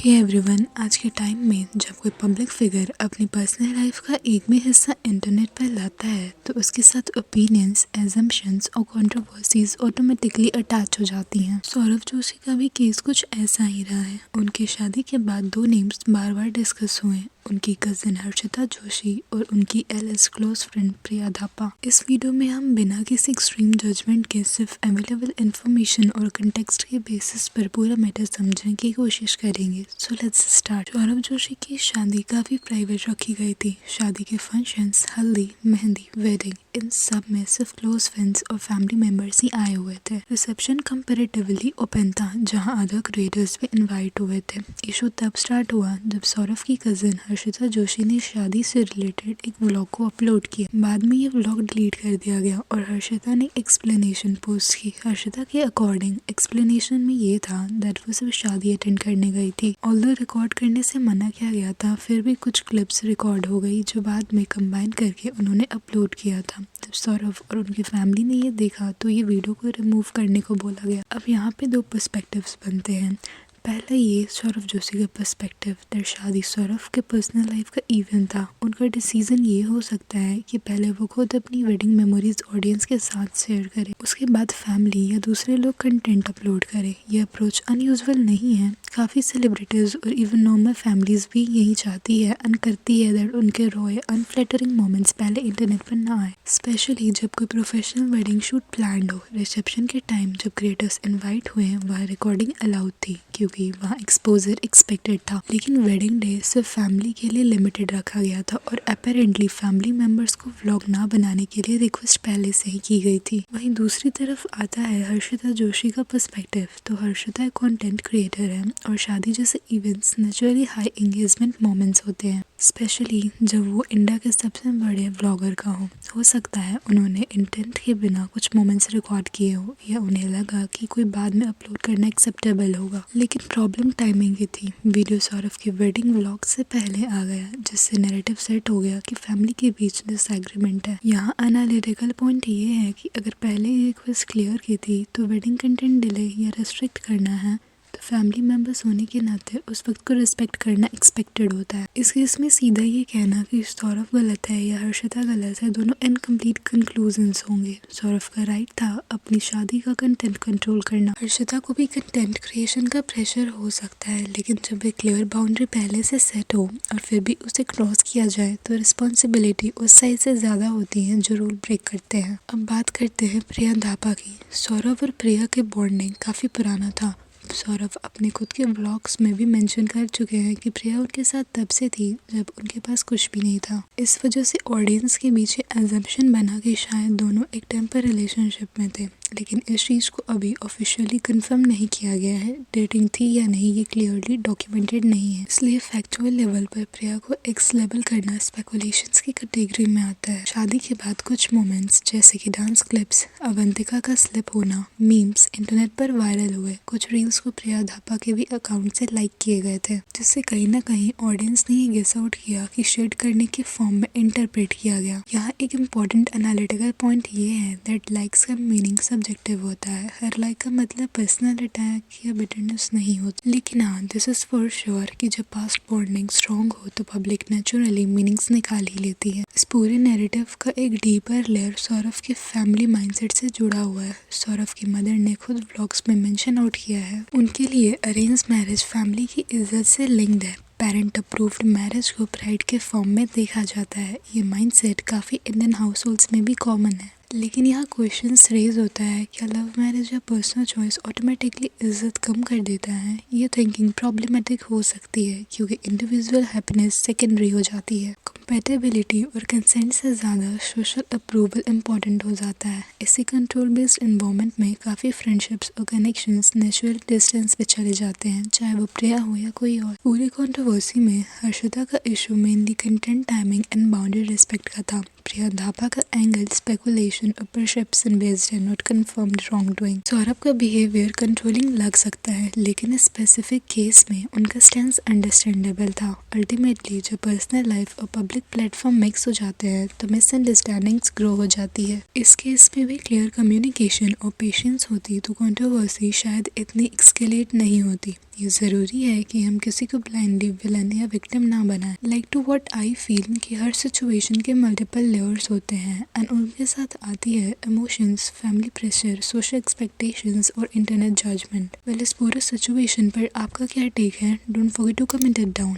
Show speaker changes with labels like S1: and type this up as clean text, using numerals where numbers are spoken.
S1: Hey everyone, आज के time में जब कोई पब्लिक फिगर अपनी पर्सनल लाइफ का एक भी हिस्सा इंटरनेट पर लाता है तो उसके साथ ओपिनियंस, एजम्पशंस और कंट्रोवर्सीज ऑटोमेटिकली अटैच हो जाती हैं। सौरव जोशी का भी केस कुछ ऐसा ही रहा है। उनकी शादी के बाद दो नेम्स बार बार डिस्कस हुए, उनकी कजिन हर्षिता जोशी और उनकी एलएस क्लोज फ्रेंड प्रिया थापा। इस वीडियो में हम बिना किसी एक्सट्रीम जजमेंट के सिर्फ अवेलेबल इंफॉर्मेशन और कंटेक्स्ट के बेसिस पर पूरा मैटर समझने की कोशिश करेंगे। So let's start. Saurav Joshi की शादी काफी प्राइवेट रखी गई थी। शादी के फंक्शंस, हल्दी, मेहंदी, वेडिंग, इन सब में सिर्फ क्लोज फ्रेंड्स और फैमिली मेंबर्स ही आए हुए थे। रिसेप्शन कंपैरेटिवली ओपन था, जहां अदर क्रिएटर्स भी इनवाइट हुए थे। इशू तब स्टार्ट हुआ जब सौरव की कजिन हर्षिता जोशी ने शादी से रिलेटेड एक व्लॉग को अपलोड किया। बाद में ये व्लॉग डिलीट कर दिया गया और हर्षिता ने एक्सप्लेनेशन पोस्ट की। हर्षिता के अकॉर्डिंग एक्सप्लेनेशन में ये था दैट वो सिर्फ शादी अटेंड करने गई थी। ऑल्दो रिकॉर्ड करने से मना किया गया था, फिर भी कुछ क्लिप्स रिकॉर्ड हो गई जो बाद में कंबाइन करके उन्होंने अपलोड किया था। जब सौरव और उनकी फैमिली ने ये देखा तो ये वीडियो को रिमूव करने को बोला गया। अब यहाँ पे दो पर्सपेक्टिव्स बनते हैं। पहला ये सौरव जोशी का पर्सपेक्टिव दैट शादी सौरव के पर्सनल लाइफ का इवेंट था। उनका डिसीजन ये हो सकता है कि पहले वो खुद अपनी वेडिंग मेमोरीज ऑडियंस के साथ शेयर करें, उसके बाद फैमिली या दूसरे लोग कंटेंट अपलोड करें। ये अप्रोच अनयूजुअल नहीं है। काफ़ी सेलिब्रिटीज और इवन नॉर्मल फैमिलीज भी यही चाहती है करती है दैट उनके रॉ या अनफ्लैटरिंग मोमेंट्स पहले इंटरनेट पर ना आए, स्पेशली जब कोई प्रोफेशनल वेडिंग शूट प्लान्ड हो। रिसेप्शन के टाइम जब क्रिएटर्स इनवाइट हुए वहाँ रिकॉर्डिंग अलाउड थी क्योंकि वहाँ एक्सपोजर एक्सपेक्टेड था, लेकिन वेडिंग डे सिर्फ फैमिली के लिए लिमिटेड रखा गया था और अपेरेंटली फैमिली मेंबर्स को व्लॉग ना बनाने के लिए रिक्वेस्ट पहले से ही की गई थी। वहीं दूसरी तरफ आता है हर्षिता जोशी का पर्सपेक्टिव। तो हर्षिता एक कंटेंट क्रिएटर है और शादी जैसे events naturally high engagement moments होते हैं, स्पेशली जब वो इंडिया के सबसे बड़े व्लॉगर का हो सकता है उन्होंने इंटेंट के बिना कुछ मोमेंट्स रिकॉर्ड किए हो या उन्हें लगा कि कोई बाद में अपलोड करना एक्सेप्टेबल होगा। लेकिन प्रॉब्लम टाइमिंग की थी। वीडियो सौरव के वेडिंग व्लॉग से पहले आ गया, जिससे नैरेटिव सेट हो गया कि फैमिली के बीच डिसएग्रीमेंट है। यहाँ एनालिटिकल पॉइंट ये है कि अगर पहले ये रिक्वेस्ट क्लियर की थी तो वेडिंग कंटेंट डिले या रेस्ट्रिक्ट करना है तो फैमिली मेंबर्स होने के नाते उस वक्त को रिस्पेक्ट करना एक्सपेक्टेड होता है। इस केस में सीधा ये कहना कि सौरव गलत है या हर्षिता गलत है दोनों इनकम्प्लीट कंक्लूजन्स होंगे। सौरव का राइट था अपनी शादी का कंटेंट कंट्रोल करना। हर्षिता को भी कंटेंट क्रिएशन का प्रेशर हो सकता है, लेकिन जब एक क्लियर बाउंड्री पहले से सेट हो और फिर भी उसे क्रॉस किया जाए तो रिस्पॉन्सिबिलिटी उस साइड से ज़्यादा होती है जो रूल ब्रेक करते हैं। अब बात करते हैं प्रिया थापा की। सौरव और प्रिया के बॉन्डिंग काफ़ी पुराना था। सौरव अपने खुद के व्लॉग्स में भी मेंशन कर चुके हैं कि प्रिया उनके साथ तब से थी जब उनके पास कुछ भी नहीं था। इस वजह से ऑडियंस के बीच एजम्पशन बना कि शायद दोनों एक टाइम पर रिलेशनशिप में थे, लेकिन इस चीज़ को अभी ऑफिशियली कंफर्म नहीं किया गया है। डेटिंग थी या नहीं ये क्लियरली डॉक्यूमेंटेड नहीं है, इसलिए फैक्चुअल लेवल पर प्रिया को एक्स लेबल करना स्पेकुलेशंस की कैटेगरी में आता है। शादी के बाद कुछ मोमेंट्स जैसे कि डांस क्लिप्स, अवंतिका का स्लिप होना, मीम्स इंटरनेट पर वायरल हुए। कुछ रील्स को प्रिया थापा के भी अकाउंट से लाइक किए गए थे, जिससे कहीं ना कहीं ऑडियंस ने ये गेस आउट किया कि शेड करने के फॉर्म में इंटरप्रेट किया गया। यहाँ एक इम्पॉर्टेंट एनालिटिकल पॉइंट ये है दैट लाइक्स का मीनिंग सब्जेक्टिव होता है। हर लाइक का मतलब पर्सनल अटैक या बिटरनेस नहीं होता, लेकिन हाँ दिस इज फॉर श्योर कि जब पास्ट बॉन्डिंग स्ट्रॉन्ग हो तो पब्लिक नेचुरली मीनिंग्स निकाल ही लेती है। इस पूरे नैरेटिव का एक डीपर लेयर सौरव के फैमिली माइंडसेट से जुड़ा हुआ है। सौरव की मदर ने खुद व्लॉग्स में मेंशन आउट किया है उनके लिए अरेंज मैरिज फैमिली की इज्जत से लिंक्ड है। पेरेंट अप्रूव्ड मैरिज को प्राइड के फॉर्म में देखा जाता है। ये माइंडसेट काफ़ी इंडियन हाउस होल्ड्स में भी कॉमन है। लेकिन यहाँ क्वेश्चंस रेज होता है क्या लव मैरिज या पर्सनल चॉइस ऑटोमेटिकली इज्जत कम कर देता है। ये थिंकिंग प्रॉब्लमेटिक हो सकती है क्योंकि इंडिविजुअल हैप्पीनेस सेकेंडरी हो जाती है। कंपैटिबिलिटी और कंसेंट से ज़्यादा सोशल अप्रूवल इम्पॉर्टेंट हो जाता है। इसी कंट्रोल बेस्ड एनवायरनमेंट में काफ़ी फ्रेंडशिप्स और कनेक्शंस नेचुरल डिस्टेंस पे चले जाते हैं, चाहे वो प्रिया हो या कोई और। पूरी कंट्रोवर्सी में हर्षिता का issue mainly content timing and boundary respect का था। प्रिया धापा का एंगल स्पेकुलेशन और परसेप्शन बेस्ड है, not confirmed wrong doing. Saurabh का बिहेवियर कंट्रोलिंग लग सकता है, लेकिन इस स्पेसिफिक केस में उनका स्टैंस अंडरस्टैंडेबल था। अल्टीमेटली जब पर्सनल लाइफ और पब्लिक प्लेटफॉर्म मिक्स हो जाते हैं तो मिसअंडरस्टैंडिंग्स ग्रो हो जाती है। इस केस में भी क्लियर कम्युनिकेशन और पेशेंस होती तो कंट्रोवर्सी शायद इतनी एक्सकेलेट नहीं होती। ये ज़रूरी है कि हम किसी को ब्लाइंडली विलन या विक्टिम ना बनाएं। Like to what I feel कि हर सिचुएशन के मल्टीपल लेयर्स होते हैं एंड उनके साथ आती है emotions, family pressure, social expectations और इंटरनेट जजमेंट। वेल, इस पूरे सिचुएशन पर आपका क्या टेक है? Don't forget to comment it down.